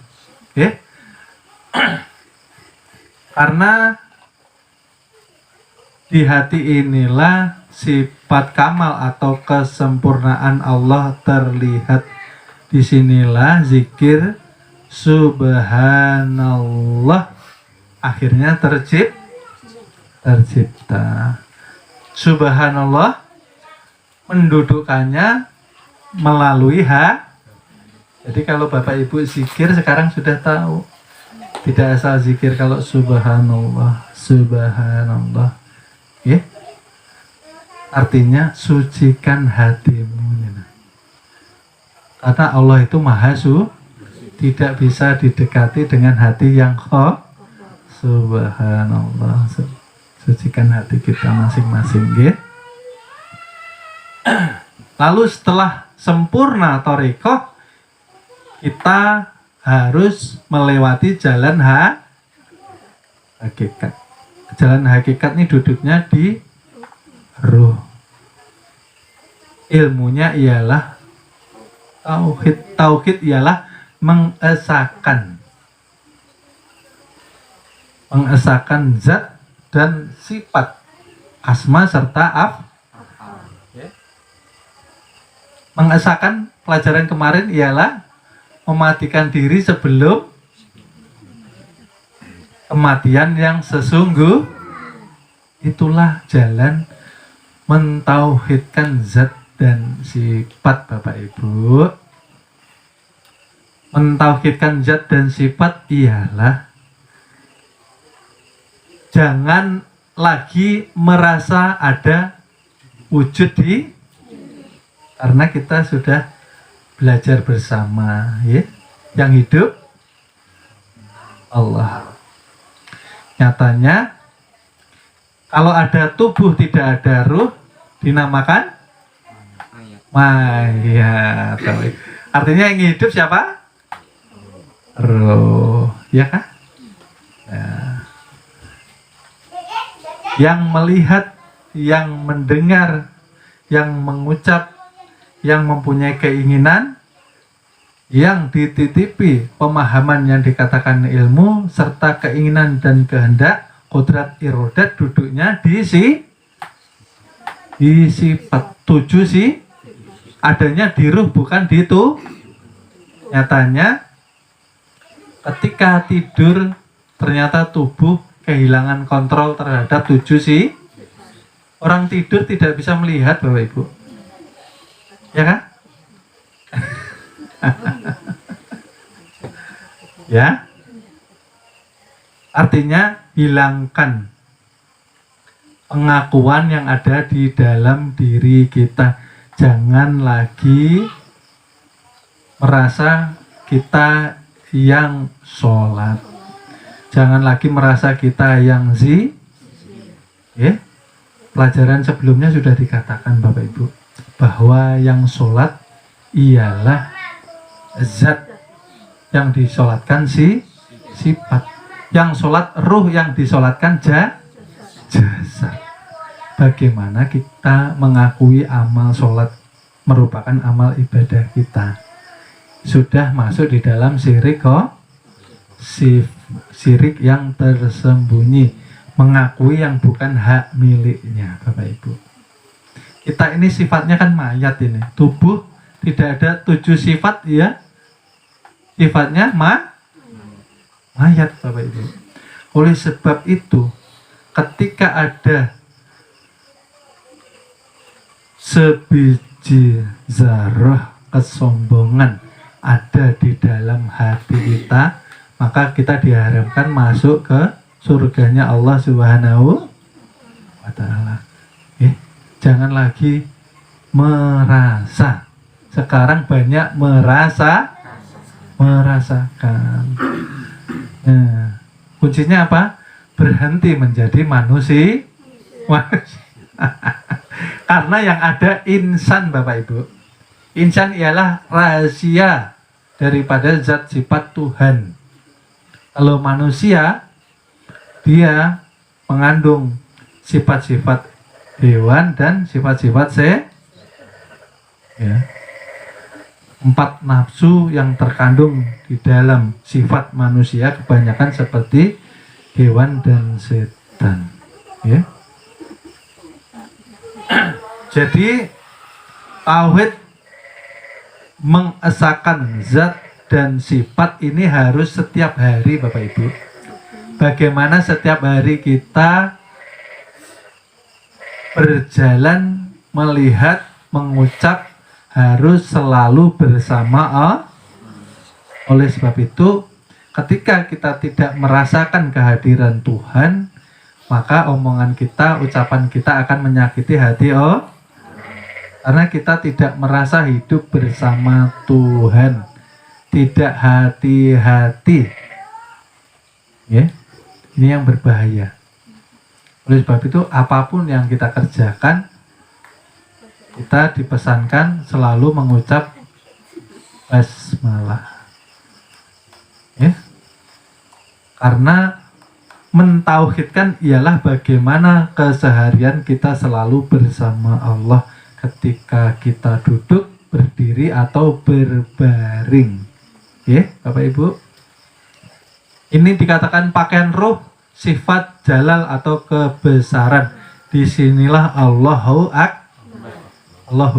Karena di hati inilah sifat kamal atau kesempurnaan Allah terlihat. Disinilah zikir Subhanallah akhirnya tercipta. Subhanallah mendudukkannya melalui Jadi kalau Bapak Ibu zikir sekarang sudah tahu, tidak asal zikir kalau subhanallah, ya. Artinya sucikan hatimu. Karena Allah itu maha tidak bisa didekati dengan hati yang subhanallah. Sucikan hati kita masing-masing, ya. Lalu setelah sempurna thariqah, kita harus melewati jalan hakikat. Jalan hakikat ini duduknya di ruh. Ilmunya ialah tauhid. Tauhid ialah mengesahkan zat dan sifat, asma serta mengesahkan. Pelajaran kemarin ialah mematikan diri sebelum kematian yang sesungguh. Itulah jalan mentauhidkan zat dan sifat Bapak Ibu. Mentauhidkan zat dan sifat ialah jangan lagi merasa ada wujud di, karena kita sudah belajar bersama ya, yang hidup Allah. Nyatanya kalau ada tubuh tidak ada ruh dinamakan mayat. Artinya yang hidup siapa? Ruh, ya kan? Nah, yang melihat, yang mendengar, yang mengucap, yang mempunyai keinginan, yang dititipi pemahaman yang dikatakan ilmu, serta keinginan dan kehendak, kodrat irodat, duduknya di sifat. 7 sih adanya di ruh, bukan di itu. Nyatanya ketika tidur ternyata tubuh kehilangan kontrol terhadap 7 sih. Orang tidur tidak bisa melihat Bapak Ibu, ya kan? Ya, artinya hilangkan pengakuan yang ada di dalam diri kita. Jangan lagi merasa kita yang sholat, jangan lagi merasa kita yang ya. Pelajaran sebelumnya sudah dikatakan Bapak Ibu bahwa yang sholat ialah zat, yang disolatkan sifat, yang sholat ruh, yang disolatkan jasad. Bagaimana kita mengakui amal sholat merupakan amal ibadah kita? Sudah masuk di dalam syirik kok, syirik yang tersembunyi, mengakui yang bukan hak miliknya Bapak Ibu. Kita ini sifatnya kan mayat ini, tubuh tidak ada 7 sifat ya, sifatnya mayat Bapak Ibu. Oleh sebab itu ketika ada sebiji zarah kesombongan ada di dalam hati kita, maka kita diharapkan masuk ke surganya Allah Subhanahu wa Ta'ala. Jangan lagi merasa. Sekarang banyak merasakan. Nah, kuncinya apa? Berhenti menjadi manusia. Karena yang ada insan Bapak Ibu. Insan ialah rahasia daripada zat sifat Tuhan. Kalau manusia, dia mengandung sifat-sifat hewan dan sifat-sifat ya. 4 nafsu yang terkandung di dalam sifat manusia kebanyakan seperti hewan dan setan ya. Jadi tauhid mengesahkan zat dan sifat ini harus setiap hari Bapak Ibu. Bagaimana setiap hari kita berjalan, melihat, mengucap harus selalu bersama Allah. Oleh sebab itu ketika kita tidak merasakan kehadiran Tuhan, maka omongan kita, ucapan kita akan menyakiti hati Allah. Karena kita tidak merasa hidup bersama Tuhan, tidak hati-hati ya. Ini yang berbahaya. Oleh sebab itu apapun yang kita kerjakan, kita dipesankan selalu mengucap basmalah ya. Karena mentauhidkan ialah bagaimana keseharian kita selalu bersama Allah ketika kita duduk, berdiri atau berbaring ya Bapak Ibu. Ini dikatakan pakaian ruh, sifat jalal atau kebesaran. Disinilah Allahu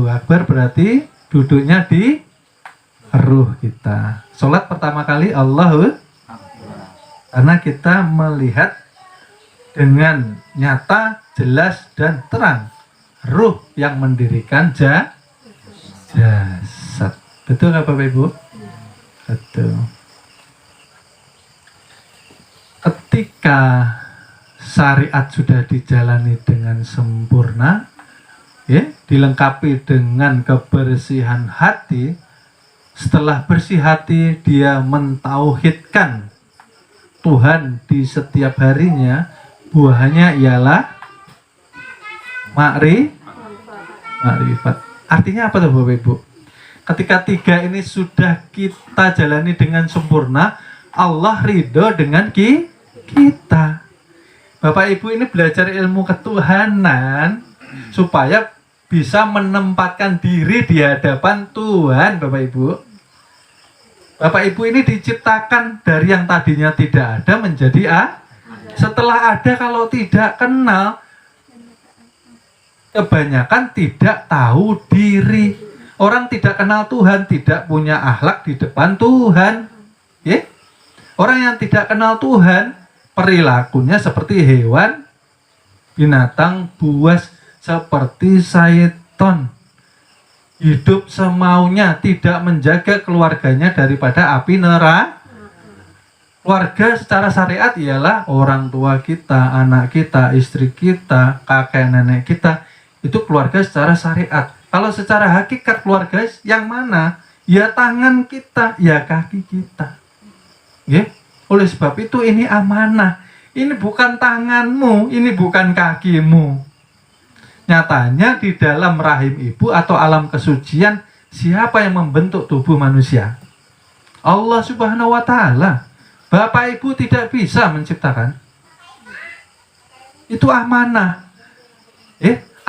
Akbar berarti duduknya di ruh kita. Sholat pertama kali Allahu, karena kita melihat dengan nyata, jelas dan terang ruh yang mendirikan jasad. Betul nggak Bapak Ibu? Betul. Ketika syariat sudah dijalani dengan sempurna, ya, dilengkapi dengan kebersihan hati, setelah bersih hati dia mentauhidkan Tuhan di setiap harinya, buahnya ialah makrifat. Artinya apa tuh Bapak Ibu? Ketika tiga ini sudah kita jalani dengan sempurna, Allah ridho dengan kita. Bapak Ibu ini belajar ilmu ketuhanan supaya bisa menempatkan diri di hadapan Tuhan, Bapak Ibu. Bapak Ibu ini diciptakan dari yang tadinya tidak ada menjadi setelah ada. Kalau tidak kenal, kebanyakan tidak tahu diri. Orang tidak kenal Tuhan, tidak punya akhlak di depan Tuhan. Ya? Orang yang tidak kenal Tuhan, perilakunya seperti hewan, binatang buas, seperti syaitan. Hidup semaunya, tidak menjaga keluarganya daripada api neraka. Keluarga secara syariat ialah orang tua kita, anak kita, istri kita, kakek nenek kita. Itu keluarga secara syariat. Kalau secara hakikat keluarga yang mana? Ya tangan kita, ya kaki kita. Ya? Oleh sebab itu ini amanah. Ini bukan tanganmu, ini bukan kakimu. Nyatanya di dalam rahim ibu atau alam kesucian, siapa yang membentuk tubuh manusia? Allah Subhanahu wa Ta'ala. Bapak Ibu tidak bisa menciptakan. Itu amanah.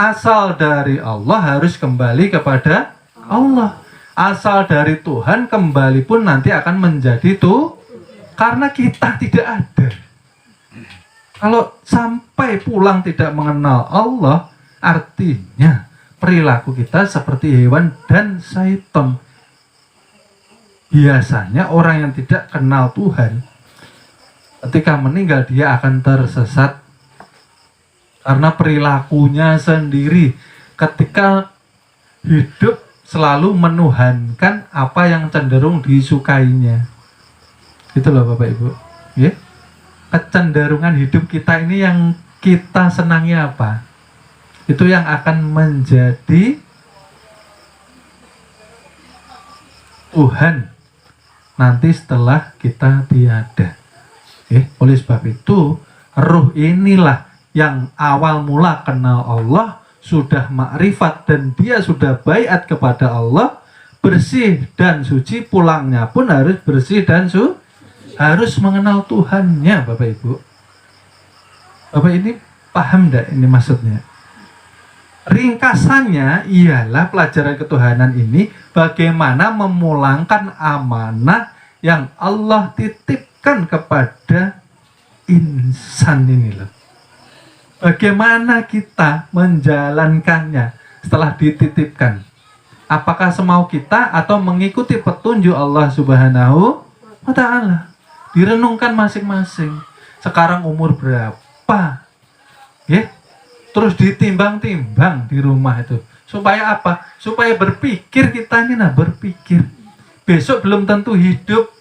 Asal dari Allah harus kembali kepada Allah. Asal dari Tuhan kembali pun nanti akan menjadi karena kita tidak ada. Kalau sampai pulang tidak mengenal Allah, artinya perilaku kita seperti hewan dan syaitan. Biasanya orang yang tidak kenal Tuhan, ketika meninggal dia akan tersesat karena perilakunya sendiri. Ketika hidup selalu menuhankan apa yang cenderung disukainya. Gitu loh Bapak Ibu. Ya? Kecenderungan hidup kita ini yang kita senangi apa? Itu yang akan menjadi Tuhan nanti setelah kita tiada. Oleh sebab itu, ruh inilah yang awal mula kenal Allah, sudah makrifat dan dia sudah baiat kepada Allah, bersih dan suci, pulangnya pun harus bersih dan harus mengenal Tuhannya, Bapak Ibu. Bapak ini paham enggak ini maksudnya? Ringkasannya ialah pelajaran ketuhanan ini bagaimana memulangkan amanah yang Allah titipkan kepada insan ini loh. Bagaimana kita menjalankannya setelah dititipkan? Apakah semau kita atau mengikuti petunjuk Allah Subhanahu wa Ta'ala? Direnungkan masing-masing. Sekarang umur berapa? Terus ditimbang-timbang di rumah itu. Supaya apa? Supaya berpikir kita ini berpikir. Besok belum tentu hidup.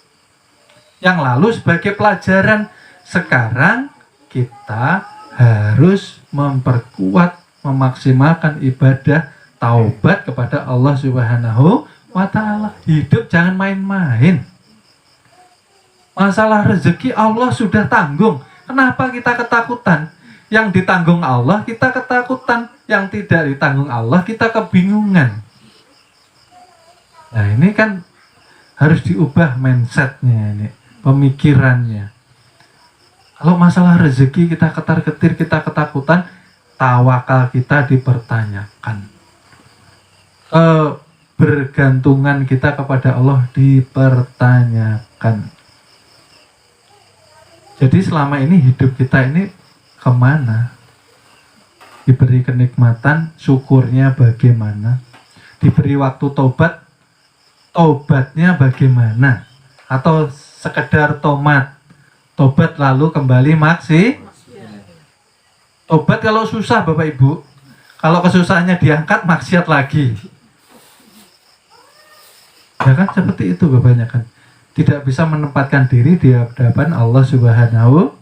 Yang lalu sebagai pelajaran. Sekarang kita harus memperkuat, memaksimalkan ibadah taubat kepada Allah Subhanahu wa Ta'ala. Hidup jangan main-main. Masalah rezeki Allah sudah tanggung. Kenapa kita ketakutan? Yang ditanggung Allah kita ketakutan, yang tidak ditanggung Allah kita kebingungan. Nah ini kan harus diubah mindsetnya ini, pemikirannya. Kalau masalah rezeki kita ketar-ketir, kita ketakutan, tawakal kita dipertanyakan. Bergantungan kita kepada Allah dipertanyakan. Jadi selama ini hidup kita ini kemana? Diberi kenikmatan, syukurnya bagaimana? Diberi waktu tobat, tobatnya bagaimana? Atau sekedar tobat lalu kembali tobat kalau susah Bapak Ibu, kalau kesusahannya diangkat maksiat lagi. Ya kan seperti itu bapaknya kan. tidak bisa menempatkan diri di hadapan Allah Subhanahu.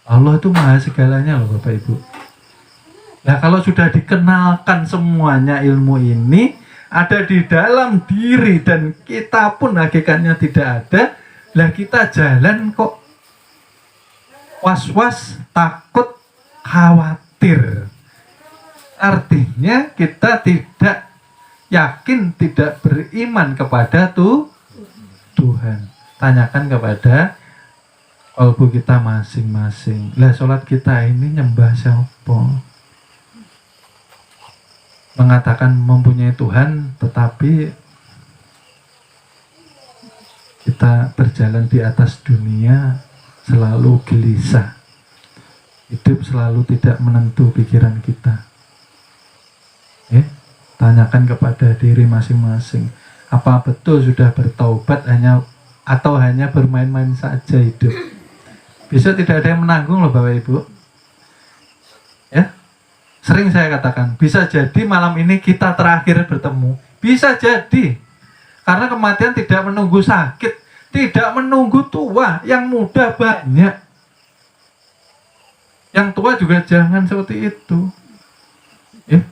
Allah itu maha segalanya loh Bapak Ibu. Nah kalau sudah dikenalkan semuanya ilmu ini ada di dalam diri dan kita pun hakikatnya tidak ada, lah kita jalan kok was-was, takut, khawatir. Artinya kita tidak yakin, tidak beriman kepada Tuhan. Tanyakan kepada kalbu kita masing-masing. Lah sholat kita ini nyembah siapa? Mengatakan mempunyai Tuhan, tetapi kita berjalan di atas dunia selalu gelisah. Hidup selalu tidak menentu pikiran kita. Tanyakan kepada diri masing-masing. Apa betul sudah bertaubat atau hanya bermain-main saja hidup? Besok tidak ada yang menanggung loh Bapak Ibu. Ya, sering saya katakan, bisa jadi malam ini kita terakhir bertemu. Bisa jadi. Karena kematian tidak menunggu sakit, tidak menunggu tua, yang muda banyak. Yang tua juga jangan seperti itu. Ya.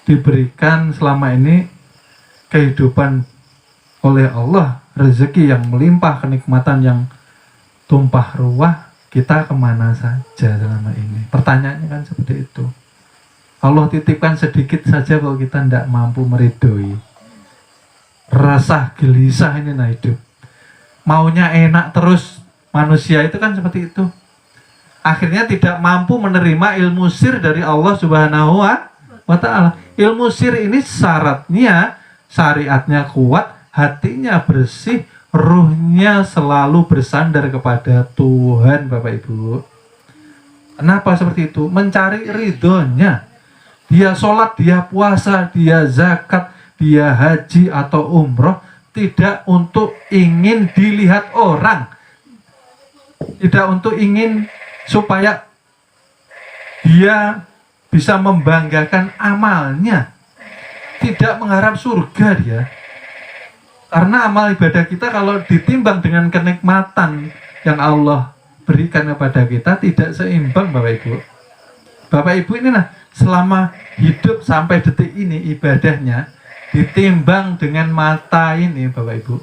Diberikan selama ini kehidupan oleh Allah, rezeki yang melimpah, kenikmatan yang tumpah ruah, kita kemana saja selama ini? Pertanyaannya kan seperti itu. Allah titipkan sedikit saja kalau kita tidak mampu meridhoi. Resah, gelisah ini nah hidup. Maunya enak terus, manusia itu kan seperti itu. Akhirnya tidak mampu menerima ilmu sir dari Allah Subhanahu wa ta'ala. Ilmu sir ini syaratnya syariatnya kuat, hatinya bersih, ruhnya selalu bersandar kepada Tuhan Bapak Ibu. Kenapa seperti itu? Mencari ridhonya. Dia sholat, dia puasa, dia zakat, dia haji atau umroh, tidak untuk ingin dilihat orang, tidak untuk ingin supaya dia bisa membanggakan amalnya, tidak mengharap surga dia. Karena amal ibadah kita kalau ditimbang dengan kenikmatan yang Allah berikan kepada kita tidak seimbang Bapak Ibu. Bapak Ibu ini nah selama hidup sampai detik ini ibadahnya ditimbang dengan mata ini Bapak Ibu,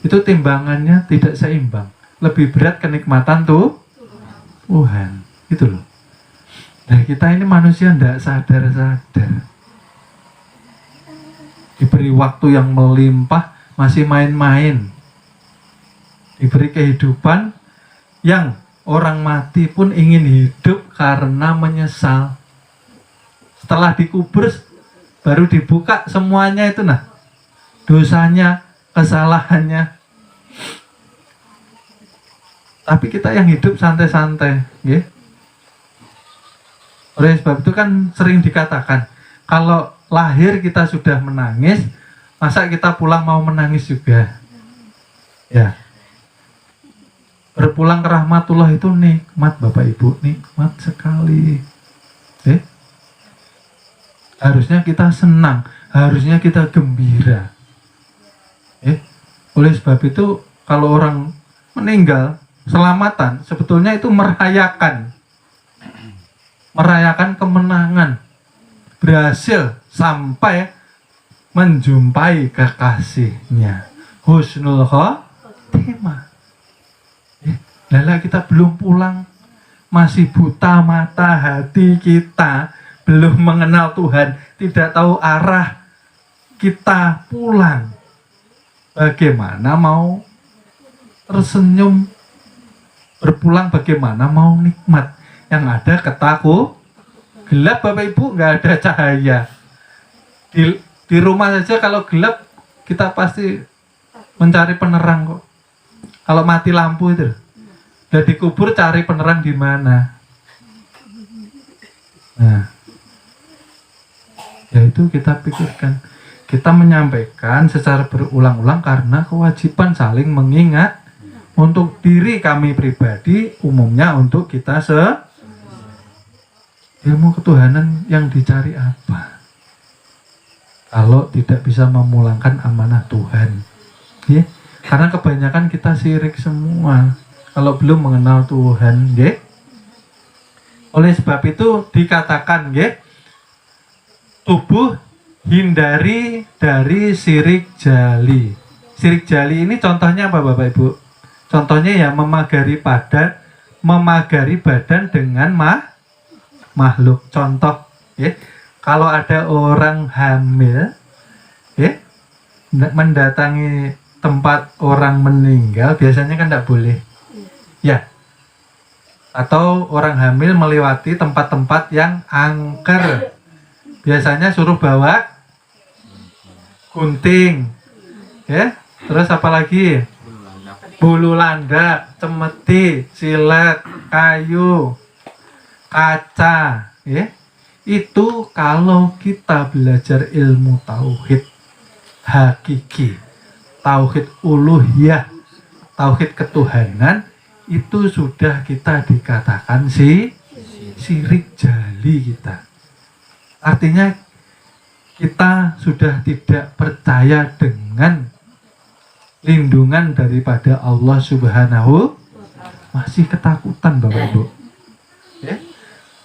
itu timbangannya tidak seimbang. Lebih berat kenikmatan Tuhan itu loh. Nah kita ini manusia tidak sadar-sadar, diberi waktu yang melimpah masih main-main, diberi kehidupan yang orang mati pun ingin hidup karena menyesal. Setelah dikubur baru dibuka semuanya itu nah, dosanya, kesalahannya. Tapi kita yang hidup santai-santai, ya. Oleh sebab itu kan sering dikatakan, kalau lahir kita sudah menangis, masa kita pulang mau menangis juga? Ya. Berpulang ke rahmatullah itu nikmat Bapak Ibu, nikmat sekali. Harusnya kita senang, harusnya kita gembira. Oleh sebab itu kalau orang meninggal selamatan, sebetulnya itu merayakan kemenangan, berhasil sampai menjumpai kekasihnya, husnul khotimah. Lala kita belum pulang, masih buta mata hati kita, belum mengenal Tuhan, tidak tahu arah kita pulang. Bagaimana mau tersenyum berpulang, bagaimana mau nikmat? Yang ada ketaku gelap Bapak Ibu, nggak ada cahaya. Di rumah saja kalau gelap kita pasti mencari penerang kok. Kalau mati lampu itu, udah dikubur cari penerang di mana? Nah, ya itu kita pikirkan. Kita menyampaikan secara berulang-ulang karena kewajiban saling mengingat untuk diri kami pribadi, umumnya untuk kita ilmu ketuhanan yang dicari apa? Kalau tidak bisa memulangkan amanah Tuhan, ya, Karena kebanyakan kita syirik semua kalau belum mengenal Tuhan, nggih. Oleh sebab itu dikatakan, nggih, tubuh hindari dari syirik jali. Syirik jali ini contohnya apa Bapak Ibu? Contohnya ya memagari badan dengan makhluk. Contoh, ya, kalau ada orang hamil, ya, mendatangi tempat orang meninggal, biasanya kan tidak boleh, ya. Atau orang hamil melewati tempat-tempat yang angker, biasanya suruh bawa gunting, ya. Terus apa lagi? Bulu landak, cemeti, silet, kayu, kaca, ya. Itu kalau kita belajar ilmu tauhid hakiki, tauhid uluhiyah, tauhid ketuhanan, itu sudah kita dikatakan syirik jali kita. Artinya kita sudah tidak percaya dengan lindungan daripada Allah Subhanahu, masih ketakutan Bapak Ibu, ya?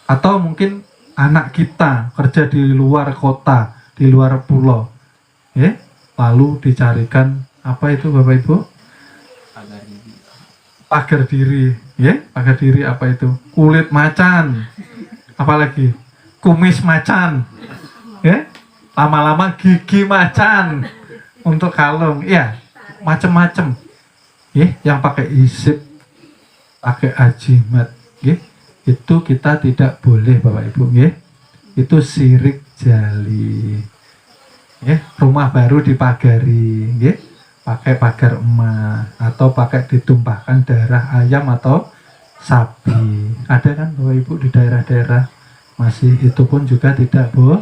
Atau mungkin anak kita kerja di luar kota, di luar pulau, ya, lalu dicarikan apa itu Bapak Ibu? Pagar diri, ya, pagar diri apa itu? Kulit macan, apalagi kumis macan, ya, lama-lama gigi macan untuk kalung, ya, macam-macam, ya, yang pakai isip, pakai ajimat, ya, itu kita tidak boleh Bapak Ibu, ya, itu syirik jali, ya. Rumah baru dipagari, ya, pakai pagar emas atau pakai ditumpahkan darah ayam atau sapi, ada kan Bapak Ibu di daerah-daerah masih, itu pun juga tidak boleh,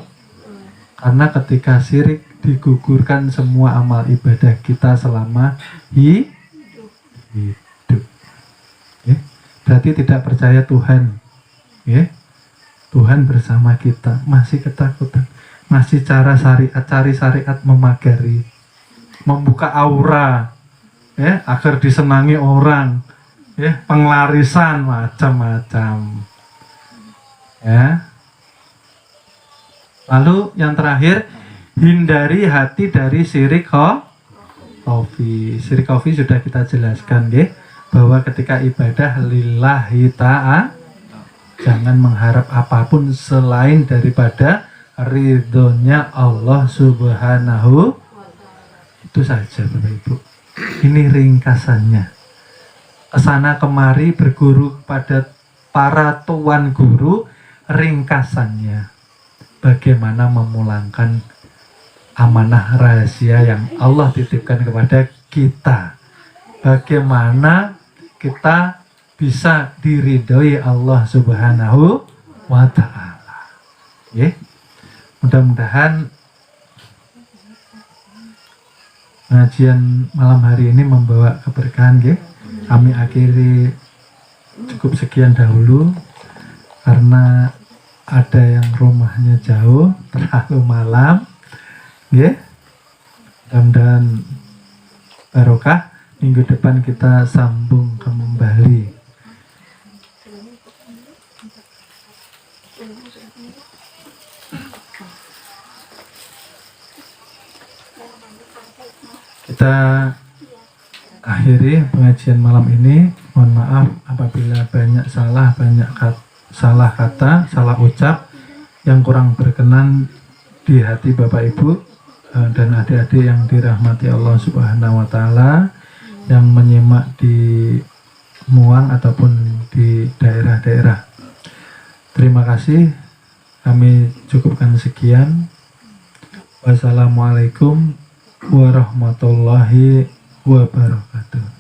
karena ketika syirik digugurkan semua amal ibadah kita selama hidup, ya. Berarti tidak percaya Tuhan, ya. Tuhan bersama kita, masih ketakutan, masih cari syariat memagari, membuka aura, ya, agar disenangi orang, ya, penglarisan macam-macam, ya. Lalu yang terakhir, hindari hati dari syirik khafi. Syirik khafi sudah kita jelaskan, ya, bahwa ketika ibadah lillahi ta'ala, jangan mengharap apapun selain daripada ridhonya Allah Subhanahu. Itu saja Bapak Ibu. Ini ringkasannya. Kesana kemari berguru pada para tuan guru, ringkasannya bagaimana memulangkan amanah rahasia yang Allah titipkan kepada kita. Bagaimana kita bisa diridhoi Allah Subhanahu wa ta'ala, ya. Mudah-mudahan pengajian malam hari ini membawa keberkahan, ya. Kami akhiri cukup sekian dahulu karena ada yang rumahnya jauh, terlalu malam, ya. Mudah-mudahan barokah. Minggu depan kita sambung kembali. Kita akhiri pengajian malam ini. Mohon maaf apabila banyak salah kata, salah ucap yang kurang berkenan di hati Bapak Ibu dan adik-adik yang dirahmati Allah Subhanahu wa ta'ala, yang menyimak di Muang ataupun di daerah-daerah. Terima kasih. Kami cukupkan sekian. Wassalamualaikum warahmatullahi wabarakatuh.